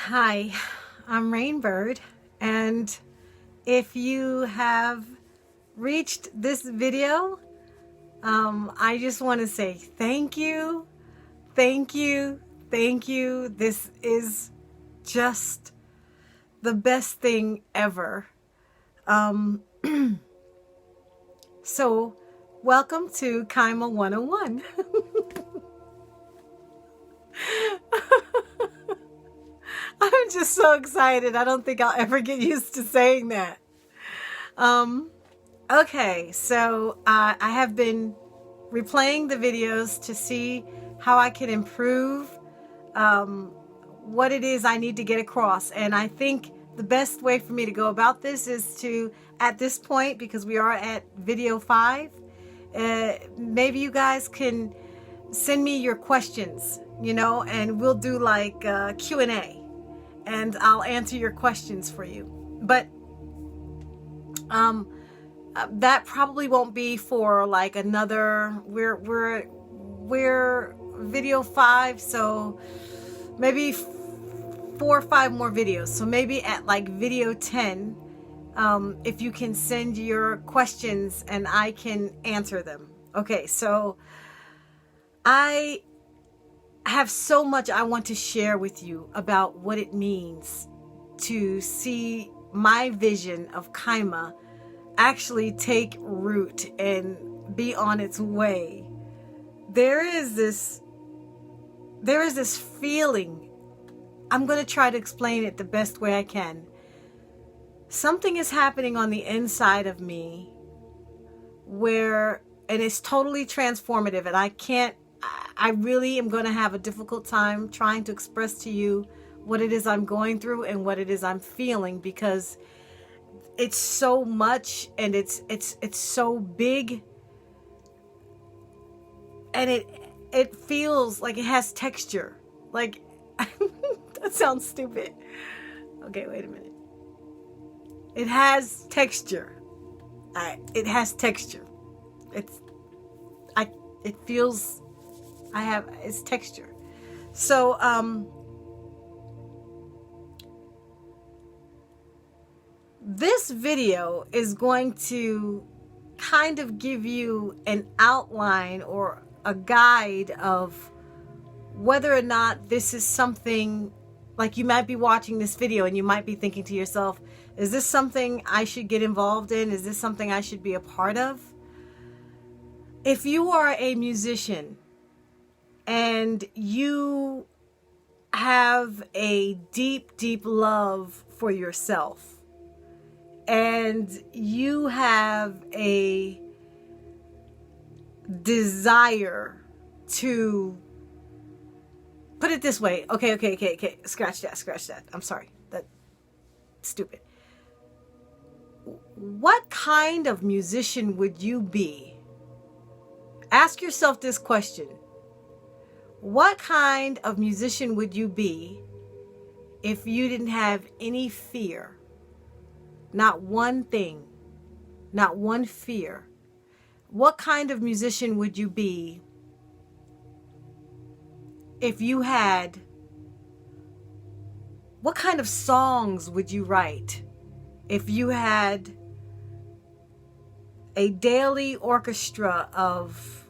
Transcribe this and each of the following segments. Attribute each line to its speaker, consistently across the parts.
Speaker 1: Hi, I'm Rainbird, and if you have reached this video, I just want to say thank you, thank you, thank you. This is just the best thing ever. Um, so, welcome to Kyhmah 101. I'm just so excited. I don't think I'll ever get used to saying that. Okay, so I have been replaying the videos to see how I can improve what it is I need to get across. And I think the best way for me to go about this is to, at this point, because we are at video 5, maybe you guys can send me your questions, and we'll do like Q&A, and I'll answer your questions for you. But that probably won't be for like another, we're video 5, so maybe 4 or 5 more videos. So maybe at like video 10, if you can send your questions and I can answer them. Okay, so I have so much I want to share with you about what it means to see my vision of Kyhmah actually take root and be on its way. There is this feeling. I'm going to try to explain it the best way I can. Something is happening on the inside of me and it's totally transformative, and I really am going to have a difficult time trying to express to you what it is I'm going through and what it is I'm feeling, because it's so much and it's so big, and it feels like it has texture. Like that sounds stupid. Okay, wait a minute. It has texture. It has texture. It's texture. So this video is going to kind of give you an outline or a guide of whether or not this is something, like you might be watching this video and you might be thinking to yourself, is this something I should get involved in? Is this something I should be a part of? If you are a musician and you have a deep, deep love for yourself, and you have a desire to, put it this way. Okay. Scratch that. I'm sorry. That's stupid. What kind of musician would you be? Ask yourself this question. What kind of musician would you be if you didn't have any fear? Not one thing. Not one fear. What kind of musician would you be if you had, what kind of songs would you write if you had a daily orchestra of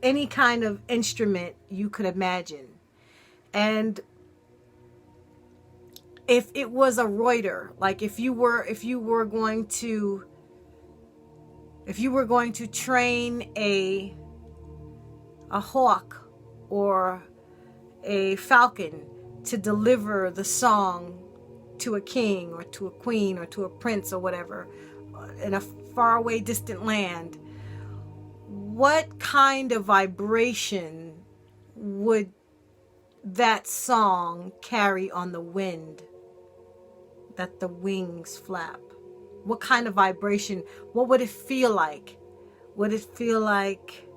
Speaker 1: any kind of instrument you could imagine? And if it was a Reuter, like if you were going to train a hawk or a falcon to deliver the song to a king or to a queen or to a prince or whatever in a faraway distant land, what kind of vibration would that song carry on the wind that the wings flap? What kind of vibration? What would it feel like? Would it feel like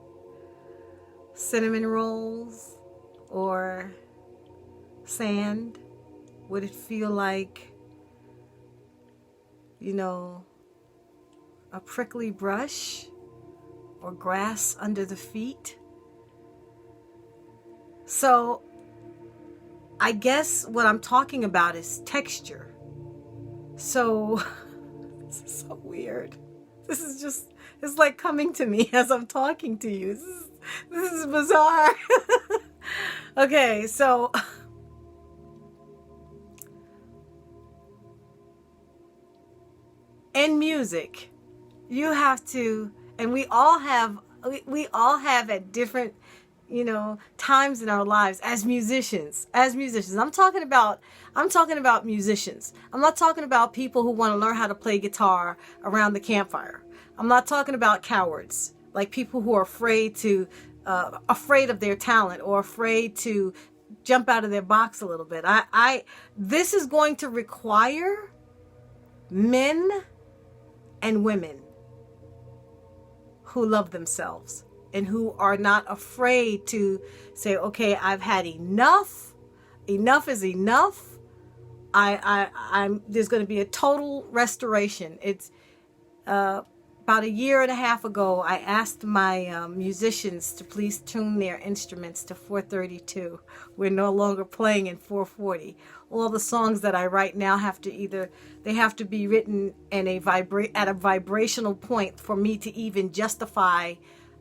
Speaker 1: cinnamon rolls or sand? Would it feel like, a prickly brush or grass under the feet? So I guess what I'm talking about is texture. So this is so weird. This is just, it's like coming to me as I'm talking to you. This is bizarre. Okay, so in music, you have to, and we all have at different, times in our lives as musicians. I'm talking about musicians. I'm not talking about people who want to learn how to play guitar around the campfire. I'm not talking about cowards, like people who are afraid of their talent, or afraid to jump out of their box a little bit. This is going to require men and women who love themselves and who are not afraid to say, okay, I've had enough. Enough is enough. There's going to be a total restoration. It's about a year and a half ago, I asked my musicians to please tune their instruments to 432. We're no longer playing in 440. All the songs that I write now have to be written in at a vibrational point for me to even justify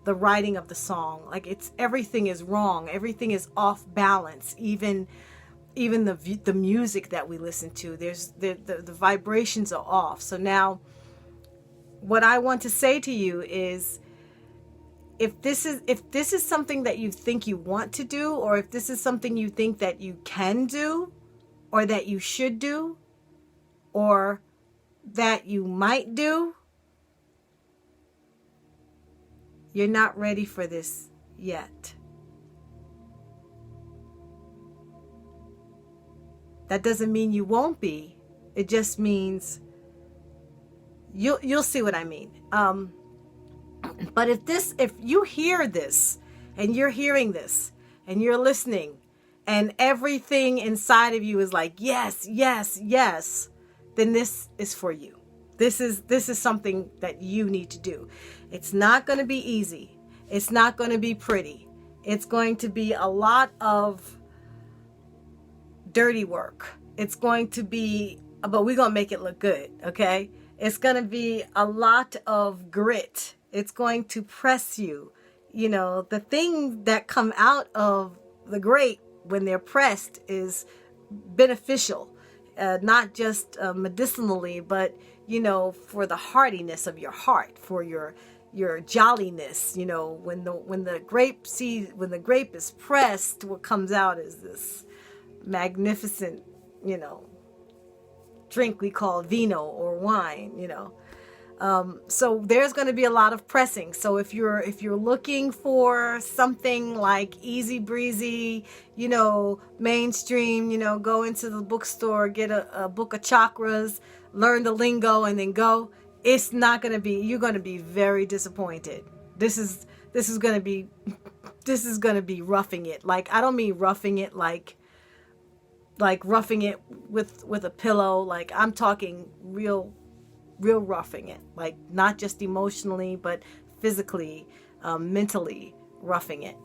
Speaker 1: the writing of the song. Like, everything is wrong. Everything is off balance. Even the music that we listen to, the vibrations are off. So now, what I want to say to you is, if this is something that you think you want to do, or if this is something you think that you can do, or that you should do, or that you might do, you're not ready for this yet. That doesn't mean you won't be. It just means you'll see what I mean. But if you hear this, and you're hearing this, and you're listening, and everything inside of you is like, yes, yes, yes, then this is for you. This is something that you need to do. It's not going to be easy. It's not going to be pretty. It's going to be a lot of dirty work. It's going to be, but we're going to make it look good, okay? It's going to be a lot of grit. It's going to press you. The things that come out of the grape when they're pressed is beneficial, not just medicinally, but, for the hardiness of your heart, for your jolliness. When the grape is pressed, what comes out is this magnificent, drink we call vino or wine. So there's going to be a lot of pressing. So if you're looking for something like easy breezy, mainstream, go into the bookstore, get a book of chakras, learn the lingo, and then go, it's not going to be, you're going to be very disappointed. This is going to be roughing it. Like, I don't mean roughing it like roughing it with a pillow. Like, I'm talking real roughing it, like not just emotionally, but physically, mentally roughing it.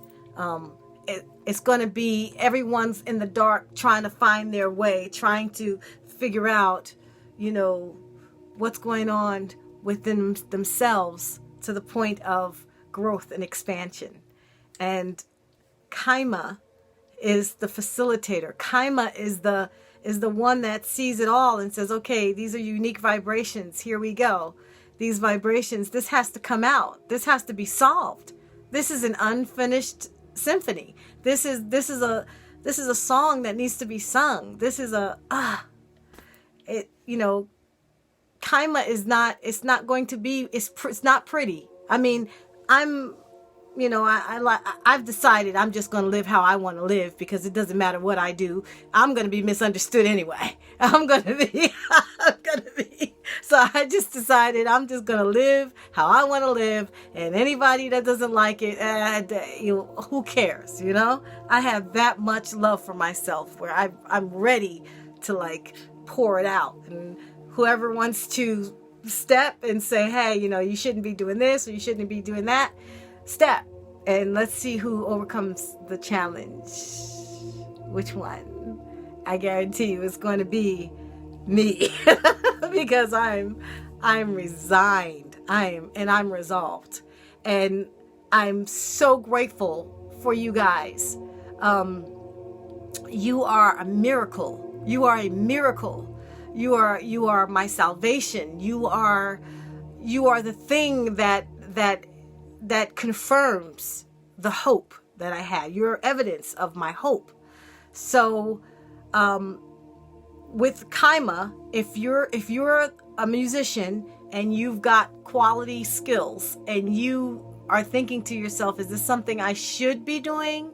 Speaker 1: It's going to be, everyone's in the dark trying to find their way, trying to figure out, what's going on within themselves, to the point of growth and expansion. And Kyhmah is the facilitator. Kyhmah is the one that sees it all and says, okay, these are unique vibrations. Here we go. These vibrations, this has to come out. This has to be solved. This is an unfinished symphony. This is a song that needs to be sung. This is Kyhmah is not, it's not going to be, it's not pretty. I mean, I've decided I'm just going to live how I want to live, because it doesn't matter what I do. I'm going to be misunderstood anyway. I'm going to be. So I just decided I'm just going to live how I want to live. And anybody that doesn't like it, who cares? I have that much love for myself where I'm ready to pour it out. And whoever wants to step and say, hey, you shouldn't be doing this or you shouldn't be doing that, step, and let's see who overcomes the challenge. which one. I guarantee you it's going to be me because I'm resigned. I'm resolved. And I'm so grateful for you guys. You are a miracle. You are a miracle. You are my salvation. You are the thing that confirms the hope that I had. You're evidence of my hope. So, with Kyhmah, if you're a musician and you've got quality skills and you are thinking to yourself, is this something I should be doing?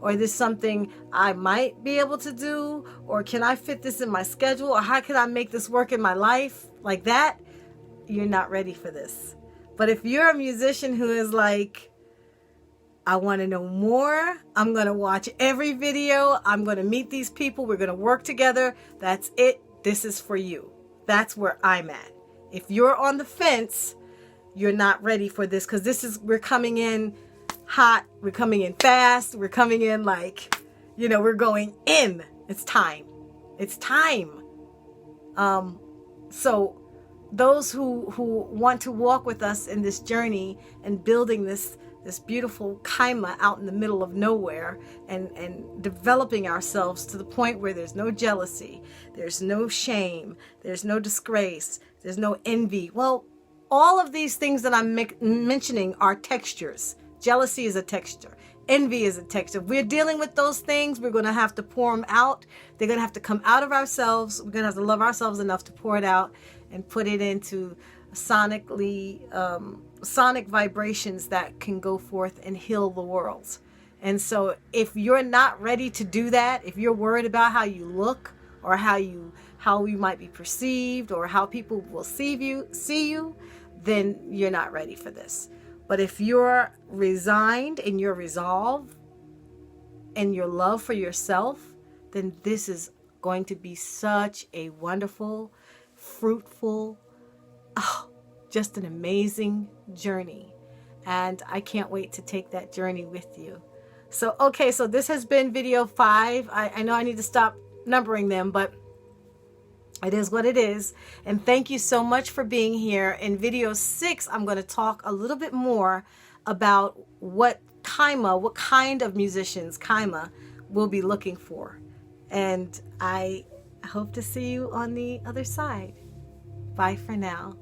Speaker 1: Or is this something I might be able to do? Or can I fit this in my schedule? Or how can I make this work in my life? Like that, you're not ready for this. But if you're a musician who is like, I want to know more, I'm going to watch every video, I'm going to meet these people, we're going to work together, that's it, this is for you. That's where I'm at. If you're on the fence, you're not ready for this, because we're coming in hot, we're coming in fast, we're coming in like, we're going in. It's time. It's time. So those who want to walk with us in this journey and building this beautiful Kyhmah out in the middle of nowhere and developing ourselves to the point where there's no jealousy, there's no shame, there's no disgrace, there's no envy. Well, all of these things that I'm mentioning are textures. Jealousy is a texture. Envy is a texture. If we're dealing with those things, we're going to have to pour them out. They're going to have to come out of ourselves. We're going to have to love ourselves enough to pour it out and put it into sonic vibrations that can go forth and heal the world. And so if you're not ready to do that, if you're worried about how you look or how you might be perceived or how people will see you, then you're not ready for this. But if you're resigned in your resolve and your love for yourself, then this is going to be such a wonderful, fruitful, just an amazing journey. And I can't wait to take that journey with you. So, okay, so this has been video 5. I know I need to stop numbering them, but it is what it is. And thank you so much for being here. In video 6, I'm going to talk a little bit more about what kind of musicians Kyhmah will be looking for. And I hope to see you on the other side. Bye for now.